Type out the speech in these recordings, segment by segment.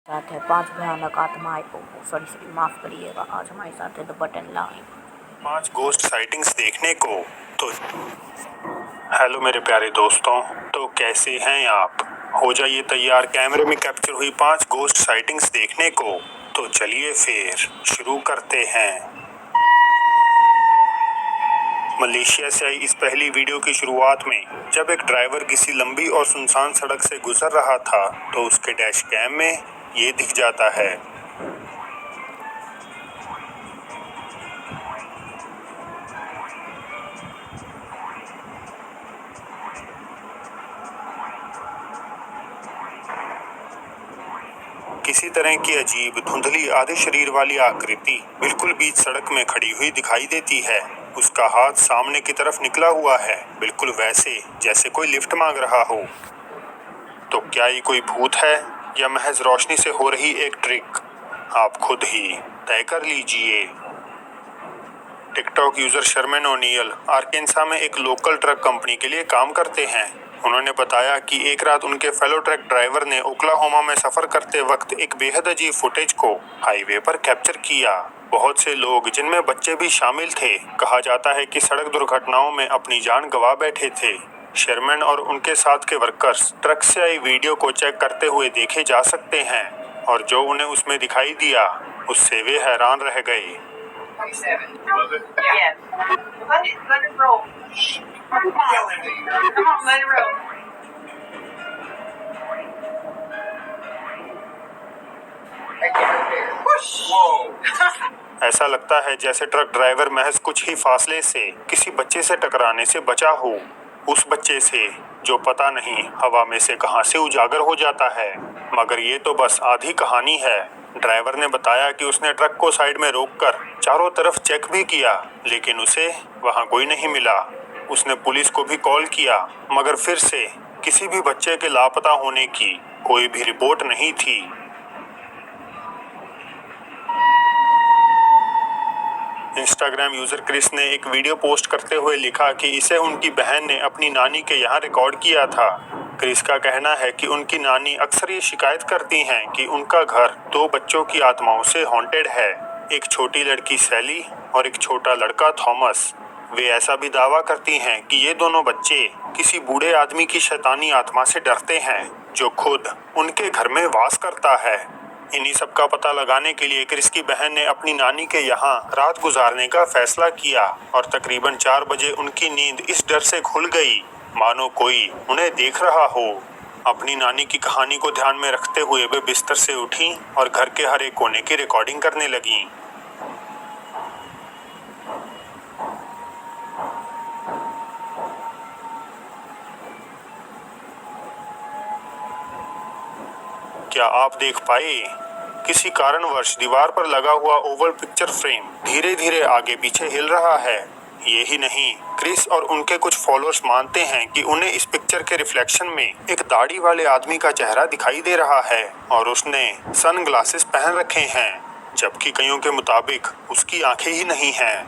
साथ है 5 भयानक आत्माएं। सॉरी माफ करिएगा, आज हमारे साथ है the button line. 5 ghost sightings देखने को तो हेलो मेरे प्यारे दोस्तों, तो कैसे हैं आप? हो जाइए तैयार कैमरे में कैप्चर हुई 5 गोस्ट साइटिंग्स देखने को। तो चलिए फिर शुरू करते हैं। मलेशिया से आई इस पहली वीडियो की शुरुआत में जब एक ड्राइवर किसी लंबी और सुनसान सड़क से गुजर रहा था तो उसके डैश कैम में ये दिख जाता है। किसी तरह की अजीब धुंधली आधे शरीर वाली आकृति बिल्कुल बीच सड़क में खड़ी हुई दिखाई देती है। उसका हाथ सामने की तरफ निकला हुआ है, बिल्कुल वैसे जैसे कोई लिफ्ट मांग रहा हो। तो क्या ये कोई भूत है या महज रोशनी से हो रही एक ट्रिक? आप खुद ही तय कर लीजिए। टिकटॉक यूजर शर्मेन ओनियल आर्केन्सा में एक लोकल ट्रक कंपनी के लिए काम करते हैं। उन्होंने बताया कि एक रात उनके फेलो ट्रक ड्राइवर ने ओक्लाहोमा में सफर करते वक्त एक बेहद अजीब फुटेज को हाईवे पर कैप्चर किया। बहुत से लोग, जिनमें बच्चे भी शामिल थे, कहा जाता है कि सड़क दुर्घटनाओं में अपनी जान गंवा बैठे थे। शर्मेन और उनके साथ के वर्कर्स ट्रक से आई वीडियो को चेक करते हुए देखे जा सकते हैं और जो उन्हें उसमें दिखाई दिया उससे वे हैरान रह गए। 27. Was it? Yes. Let it roll. Come on, let it roll. Whoa. ऐसा लगता है जैसे ट्रक ड्राइवर महज कुछ ही फासले से किसी बच्चे से टकराने से बचा हो। उस बच्चे से जो पता नहीं हवा में से कहां से उजागर हो जाता है। मगर ये तो बस आधी कहानी है। ड्राइवर ने बताया कि उसने ट्रक को साइड में रोककर चारों तरफ चेक भी किया, लेकिन उसे वहां कोई नहीं मिला। उसने पुलिस को भी कॉल किया, मगर फिर से किसी भी बच्चे के लापता होने की कोई भी रिपोर्ट नहीं थी। इंस्टाग्राम यूजर क्रिस ने एक वीडियो पोस्ट करते हुए लिखा कि इसे उनकी बहन ने अपनी नानी के यहाँ रिकॉर्ड किया था। क्रिस का कहना है कि उनकी नानी अक्सर ये शिकायत करती हैं कि उनका घर 2 बच्चों की आत्माओं से हॉन्टेड है, एक छोटी लड़की सैली और एक छोटा लड़का थॉमस। वे ऐसा भी दावा करती हैं कि ये दोनों बच्चे किसी बूढ़े आदमी की शैतानी आत्मा से डरते हैं जो खुद उनके घर में वास करता है। इन्हीं सब का पता लगाने के लिए क्रिस की बहन ने अपनी नानी के यहाँ रात गुजारने का फैसला किया और तकरीबन 4 बजे उनकी नींद इस डर से खुल गई मानो कोई उन्हें देख रहा हो। अपनी नानी की कहानी को ध्यान में रखते हुए वे बिस्तर से उठी और घर के हर एक कोने की रिकॉर्डिंग करने लगीं। क्या आप देख पाए? किसी कारणवश दीवार पर लगा हुआ ओवल पिक्चर फ्रेम धीरे धीरे आगे पीछे हिल रहा है। ये ही नहीं, क्रिस और उनके कुछ फॉलोअर्स मानते हैं कि उन्हें इस पिक्चर के रिफ्लेक्शन में एक दाढ़ी वाले आदमी का चेहरा दिखाई दे रहा है और उसने सन ग्लासेस पहन रखे हैं, जबकि कईयों के मुताबिक उसकी आंखें ही नहीं हैं।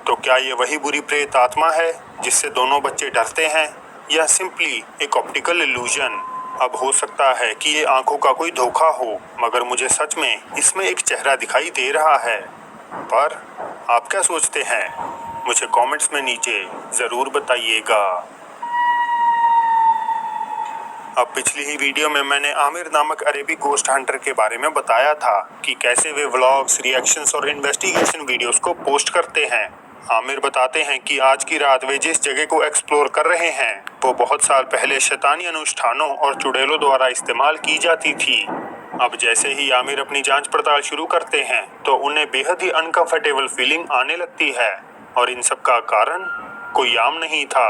तो क्या ये वही बुरी प्रेत आत्मा है जिससे दोनों बच्चे डरते हैं, या सिंपली एक ऑप्टिकल इल्यूजन? अब हो सकता है कि ये आंखों का कोई धोखा हो, मगर मुझे सच में इसमें एक चेहरा दिखाई दे रहा है। पर आप क्या सोचते हैं? मुझे कमेंट्स में नीचे ज़रूर बताइएगा। अब पिछली ही वीडियो में मैंने आमिर नामक अरेबी गोस्ट हंटर के बारे में बताया था कि कैसे वे व्लॉग्स, रिएक्शंस और इन्वेस्टिगेशन वीडियोस को पोस्ट करते हैं। आमिर बताते हैं कि आज की रात वे जिस जगह को एक्सप्लोर कर रहे हैं वो बहुत साल पहले शैतानी अनुष्ठानों और चुड़ैलों द्वारा इस्तेमाल की जाती थी। अब जैसे ही आमिर अपनी जांच पड़ताल शुरू करते हैं तो उन्हें बेहद ही अनकंफर्टेबल फीलिंग आने लगती है, और इन सब का कारण कोई आम नहीं था।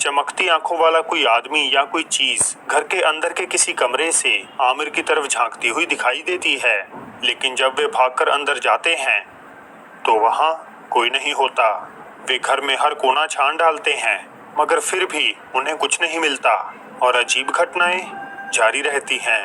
चमकती आंखों वाला कोई आदमी या कोई चीज घर के अंदर के किसी कमरे से आमिर की तरफ झांकती हुई दिखाई देती है, लेकिन जब वे भागकर अंदर जाते हैं तो वहां कोई नहीं होता। वे घर में हर कोना छान डालते हैं, मगर फिर भी उन्हें कुछ नहीं मिलता और अजीब घटनाएं जारी रहती हैं।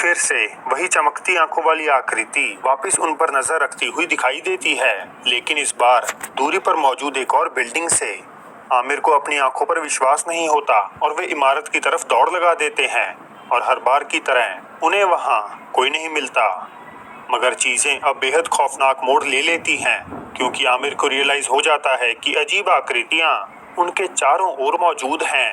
फिर से वही चमकती आंखों वाली आकृति वापस उन पर नजर रखती हुई दिखाई देती है, लेकिन इस बार दूरी पर मौजूद एक और बिल्डिंग से। आमिर को अपनी आंखों पर विश्वास नहीं होता और वे इमारत की तरफ दौड़ लगा देते हैं और हर बार की तरह उन्हें वहां कोई नहीं मिलता। मगर चीजें अब बेहद खौफनाक मोड़ ले लेती हैं, क्योंकि आमिर को रियलाइज हो जाता है कि अजीब आकृतियां उनके चारों ओर मौजूद हैं।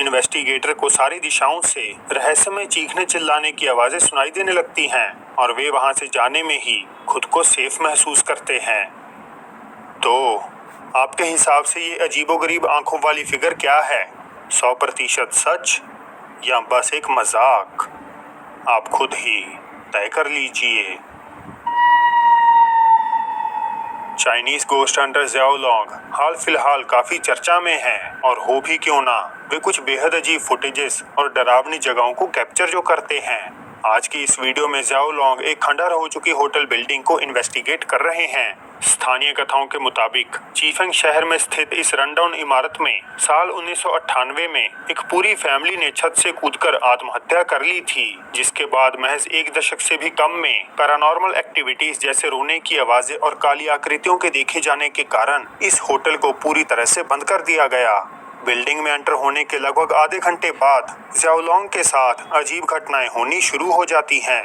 इन्वेस्टिगेटर को सारी दिशाओं से रहस्यमय चीखने चिल्लाने की आवाजें सुनाई देने लगती हैं और वे वहां से जाने में ही खुद को सेफ महसूस करते हैं। तो आपके हिसाब से ये अजीबोगरीब आंखों वाली फिगर क्या है? 100% सच या बस एक मजाक? आप खुद ही तय कर लीजिए। चाइनीज गोस्ट हंटर ज़्याओ लॉन्ग हाल फिलहाल काफी चर्चा में हैं, और हो भी क्यों ना, वे कुछ बेहद अजीब फुटेजेस और डरावनी जगहों को कैप्चर जो करते हैं। आज की इस वीडियो में ज़्याओ लॉन्ग एक खंडहर हो चुकी होटल बिल्डिंग को इन्वेस्टिगेट कर रहे हैं। स्थानीय कथाओं के मुताबिक चीफेंग शहर में स्थित इस रनडाउन इमारत में साल 1998 में एक पूरी फैमिली ने छत से कूदकर आत्महत्या कर ली थी, जिसके बाद महज 1 दशक से भी कम में पैरानॉर्मल एक्टिविटीज जैसे रोने की आवाजें और काली आकृतियों के देखे जाने के कारण इस होटल को पूरी तरह से बंद कर दिया गया। बिल्डिंग में एंटर होने के लगभग आधे घंटे बाद ज़्याओ लॉन्ग के साथ अजीब घटनाएं होनी शुरू हो जाती हैं।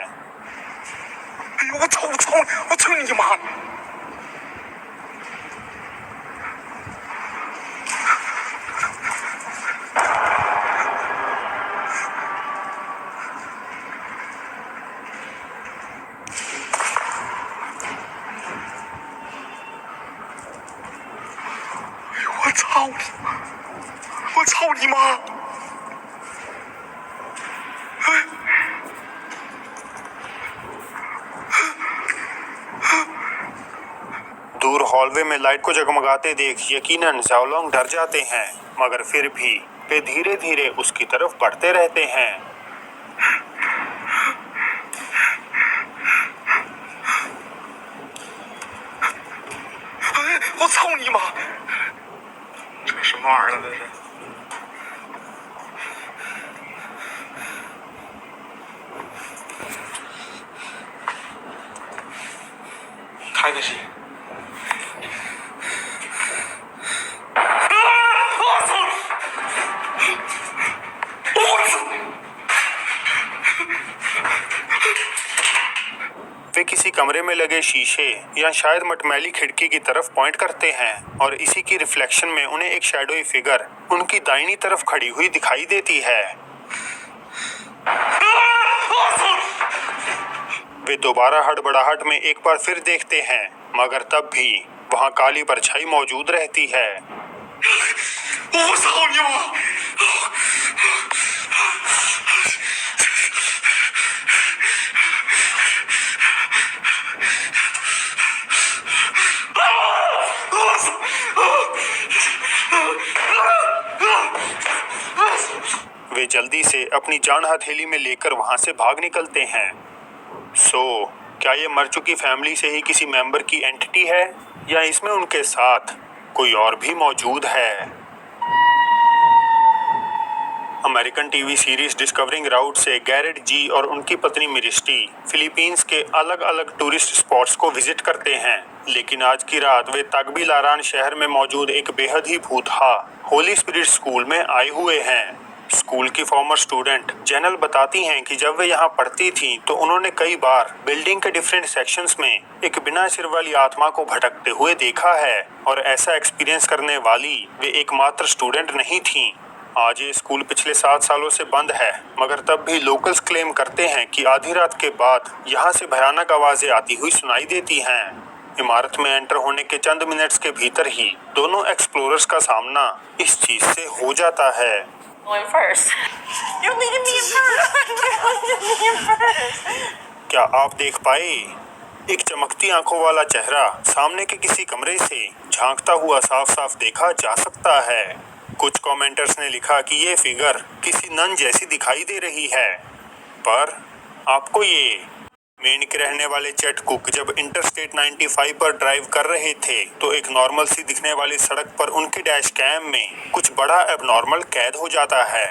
我操你妈！ 我操你！我操你妈！ दूर हॉलवे में लाइट को जगमगाते देख यकीनन ज़ाओलॉन्ग डर जाते हैं, मगर फिर भी वे धीरे धीरे उसकी तरफ बढ़ते रहते हैं। 我操你妈！这什么玩意儿呢？这是。开个戏。我操！我操！ वे किसी कमरे में लगे शीशे या शायद मटमैली खिड़की की तरफ पॉइंट करते हैं और इसी की रिफ्लेक्शन में उन्हें एक शैडोई फिगर उनकी दाहिनी तरफ खड़ी हुई दिखाई देती है। वे दोबारा हड़बड़ाहट में एक बार फिर देखते हैं, मगर तब भी वहां काली परछाई मौजूद रहती है। 我操你妈！ वे जल्दी से अपनी जान हथेली में लेकर वहां से भाग निकलते हैं। क्या ये मर चुकी फैमिली से ही किसी मेंबर की एंटिटी है या इसमें उनके साथ कोई और भी मौजूद है? अमेरिकन टीवी सीरीज डिस्कवरिंग राउट से गैरेट जी और उनकी पत्नी मिरिस्टी फिलीपींस के अलग अलग टूरिस्ट स्पॉट्स को विजिट करते हैं, लेकिन आज की रात वे तकबिलारान शहर में मौजूद एक बेहद ही भूतहा होली स्पिरिट स्कूल में आए हुए हैं। स्कूल की फॉर्मर स्टूडेंट जेनल बताती हैं कि जब वे यहाँ पढ़ती थीं तो उन्होंने कई बार बिल्डिंग के डिफरेंट सेक्शंस में एक बिना सिर वाली आत्मा को भटकते हुए देखा है और ऐसा एक्सपीरियंस करने वाली वे एकमात्र स्टूडेंट नहीं थीं। आज ये स्कूल पिछले 7 सालों से बंद है, मगर तब भी लोकल्स क्लेम करते हैं कि आधी रात के बाद यहाँ से भयानक आवाजें आती हुई सुनाई देती हैं। इमारत में एंटर होने के चंद मिनट्स के भीतर ही दोनों एक्सप्लोरर्स का सामना इस चीज से हो जाता है। Going first. You're leading me in first. You're leading me in first. क्या आप देख पाए? एक चमकती आंखों वाला चेहरा सामने के किसी कमरे से झांकता हुआ साफ साफ देखा जा सकता है। कुछ कमेंटर्स ने लिखा कि ये फिगर किसी नन जैसी दिखाई दे रही है, पर आपको ये मेन के रहने वाले चेट कुक जब इंटरस्टेट 95 पर ड्राइव कर रहे थे तो एक नॉर्मल सी दिखने वाली सड़क पर उनके डैश कैम में कुछ बड़ा एबनॉर्मल कैद हो जाता है।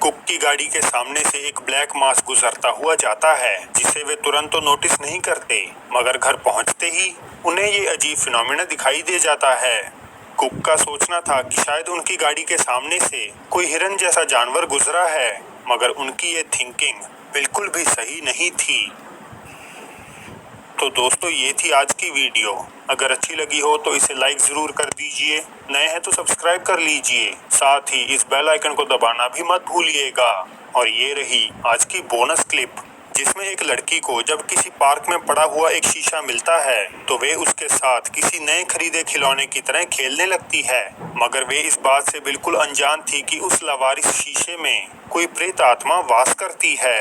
कुक की गाड़ी के सामने से एक ब्लैक मास गुजरता हुआ जाता है, जिसे वे तुरंत तो नोटिस नहीं करते, मगर घर पहुंचते ही उन्हें ये अजीब फिनोमेना दिखाई दे जाता है। कुक का सोचना था कि शायद उनकी गाड़ी के सामने से कोई हिरन जैसा जानवर गुजरा है, मगर उनकी ये थिंकिंग बिल्कुल भी सही नहीं थी। तो दोस्तों, ये थी आज की वीडियो। अगर अच्छी लगी हो तो इसे लाइक ज़रूर कर दीजिए, नए हैं तो सब्सक्राइब कर लीजिए, साथ ही इस बेल आइकन को दबाना भी मत भूलिएगा। और ये रही आज की बोनस क्लिप, जिसमें एक लड़की को जब किसी पार्क में पड़ा हुआ एक शीशा मिलता है तो वे उसके साथ किसी नए खरीदे खिलौने की तरह खेलने लगती है, मगर वे इस बात से बिल्कुल अनजान थी कि उस लावारिस शीशे में कोई प्रेत आत्मा वास करती है।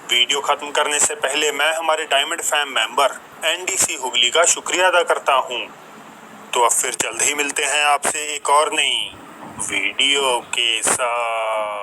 वीडियो खत्म करने से पहले मैं हमारे diamond fam member NDC Hooghly का शुक्रिया अदा करता हूं। तो अब फिर जल्द ही मिलते हैं आपसे एक और नई वीडियो के साथ।